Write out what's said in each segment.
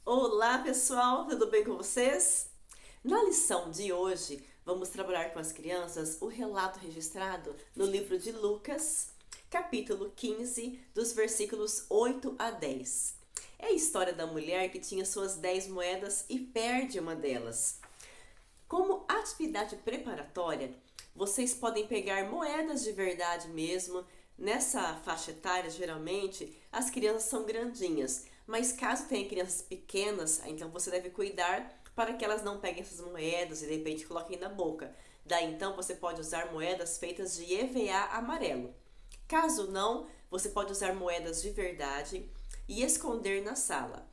Olá pessoal, tudo bem com vocês? Na lição de hoje, vamos trabalhar com as crianças o relato registrado no livro de Lucas, capítulo 15, dos versículos 8 a 10. É a história da mulher que tinha suas 10 moedas e perde uma delas. Como atividade preparatória, vocês podem pegar moedas de verdade mesmo. Nessa faixa etária, geralmente, as crianças são grandinhas, mas caso tenha crianças pequenas, então você deve cuidar para que elas não peguem essas moedas e de repente coloquem na boca. Daí então você pode usar moedas feitas de EVA amarelo. Caso não, você pode usar moedas de verdade e esconder na sala.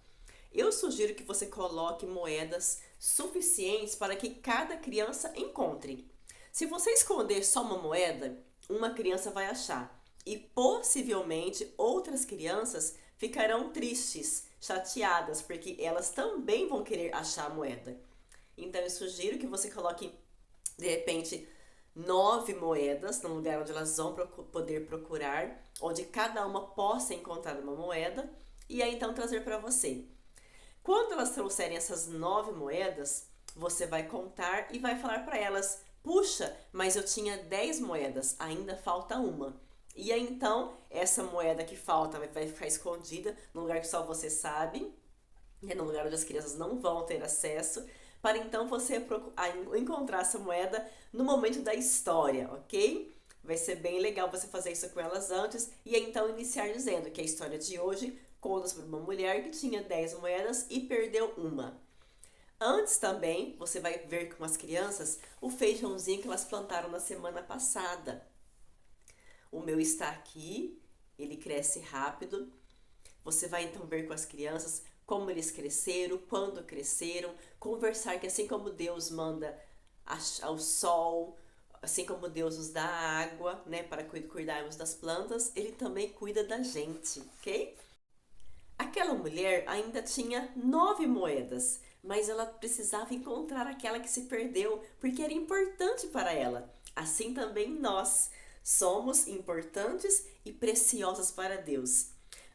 Eu sugiro que você coloque moedas suficientes para que cada criança encontre. Se você esconder só uma moeda, uma criança vai achar e possivelmente outras crianças ficarão tristes, chateadas, porque elas também vão querer achar a moeda. Então eu sugiro que você coloque de repente 9 moedas no lugar onde elas vão poder procurar, onde cada uma possa encontrar uma moeda e aí então trazer para você. Quando elas trouxerem essas 9 moedas, você vai contar e vai falar para elas: puxa, mas eu tinha 10 moedas, ainda falta uma. E aí então, essa moeda que falta vai ficar escondida no lugar que só você sabe, no lugar onde as crianças não vão ter acesso, para então você encontrar essa moeda no momento da história, ok? Vai ser bem legal você fazer isso com elas antes e aí então iniciar dizendo que a história de hoje conta sobre uma mulher que tinha 10 moedas e perdeu uma. Antes também, você vai ver com as crianças o feijãozinho que elas plantaram na semana passada. O meu está aqui, ele cresce rápido. Você vai então ver com as crianças como eles cresceram, quando cresceram, conversar que assim como Deus manda ao sol, assim como Deus nos dá a água, né, para cuidarmos das plantas, ele também cuida da gente, ok? Aquela mulher ainda tinha 9 moedas, mas ela precisava encontrar aquela que se perdeu, porque era importante para ela. Assim também nós somos importantes e preciosas para Deus.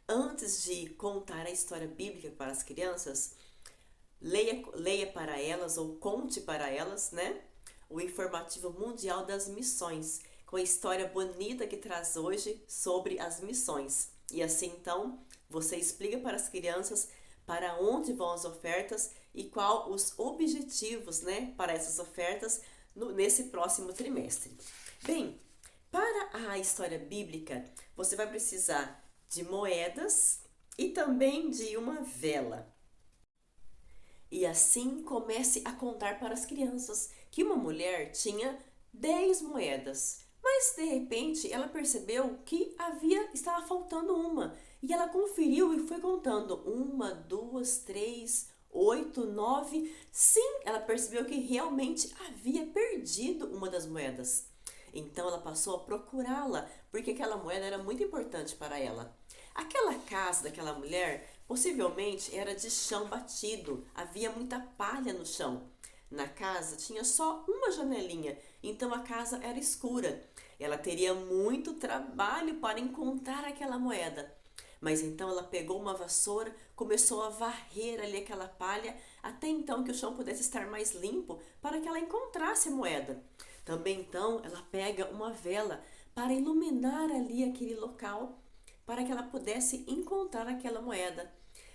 Antes de contar a história bíblica para as crianças, leia para elas ou conte para elas, né? O informativo mundial das missões, com a história bonita que traz hoje sobre as missões. E assim então, você explica para as crianças para onde vão as ofertas e quais os objetivos, né, para essas ofertas nesse próximo trimestre. Bem, para a história bíblica, você vai precisar de moedas e também de uma vela. E assim comece a contar para as crianças que uma mulher tinha 10 moedas, mas de repente ela percebeu que estava faltando uma e ela conferiu e foi contando: 1, 2, 3, 8, 9. Sim, ela percebeu que realmente havia perdido uma das moedas. Então ela passou a procurá-la, porque aquela moeda era muito importante para ela. Aquela casa daquela mulher possivelmente era de chão batido, havia muita palha no chão. Na casa tinha só uma janelinha, então a casa era escura. Ela teria muito trabalho para encontrar aquela moeda. Mas então ela pegou uma vassoura, começou a varrer ali aquela palha, até então que o chão pudesse estar mais limpo para que ela encontrasse a moeda. Também então ela pega uma vela para iluminar ali aquele local, para que ela pudesse encontrar aquela moeda.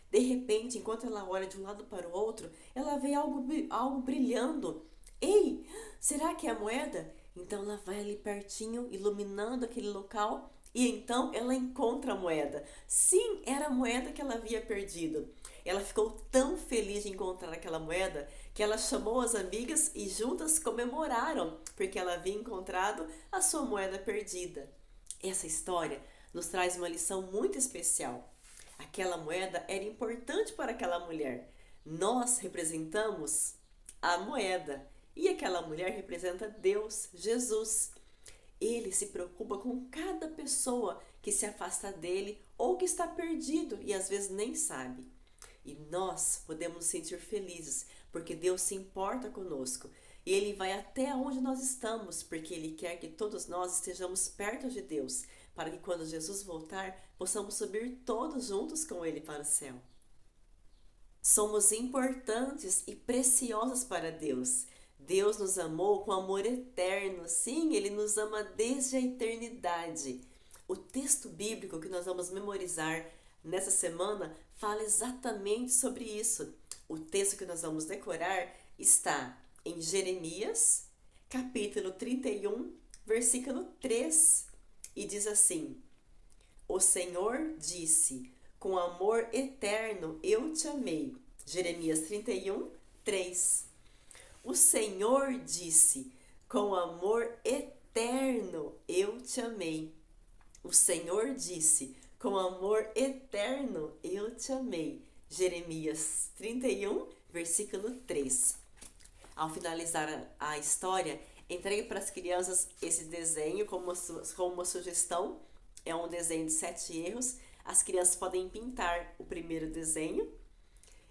De repente, enquanto ela olha de um lado para o outro, ela vê algo brilhando. Ei, será que é a moeda? Então ela vai ali pertinho, iluminando aquele local, e então ela encontra a moeda. Sim, era a moeda que ela havia perdido. Ela ficou tão feliz de encontrar aquela moeda que ela chamou as amigas e juntas comemoraram, porque ela havia encontrado a sua moeda perdida. Essa história nos traz uma lição muito especial. Aquela moeda era importante para aquela mulher. Nós representamos a moeda e aquela mulher representa Deus, Jesus. Ele se preocupa com cada pessoa que se afasta dele ou que está perdido e às vezes nem sabe. E nós podemos nos sentir felizes porque Deus se importa conosco. E Ele vai até onde nós estamos, porque Ele quer que todos nós estejamos perto de Deus, para que quando Jesus voltar, possamos subir todos juntos com Ele para o céu. Somos importantes e preciosos para Deus. Deus nos amou com amor eterno. Sim, Ele nos ama desde a eternidade. O texto bíblico que nós vamos memorizar nessa semana fala exatamente sobre isso. O texto que nós vamos decorar está em Jeremias, capítulo 31, versículo 3, e diz assim: O Senhor disse, com amor eterno eu te amei. Jeremias 31, 3. O Senhor disse, com amor eterno eu te amei. O Senhor disse, com amor eterno eu te amei. Jeremias 31, versículo 3. Ao finalizar a história, entregue para as crianças esse desenho como uma sugestão. É um desenho de 7 erros. As crianças podem pintar o primeiro desenho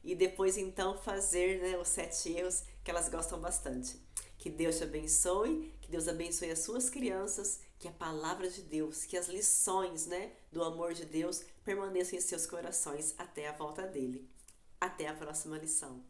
e depois então fazer, né, os 7 erros que elas gostam bastante. Que Deus te abençoe, que Deus abençoe as suas crianças, que a palavra de Deus, que as lições, né, do amor de Deus permaneçam em seus corações até a volta dele. Até a próxima lição.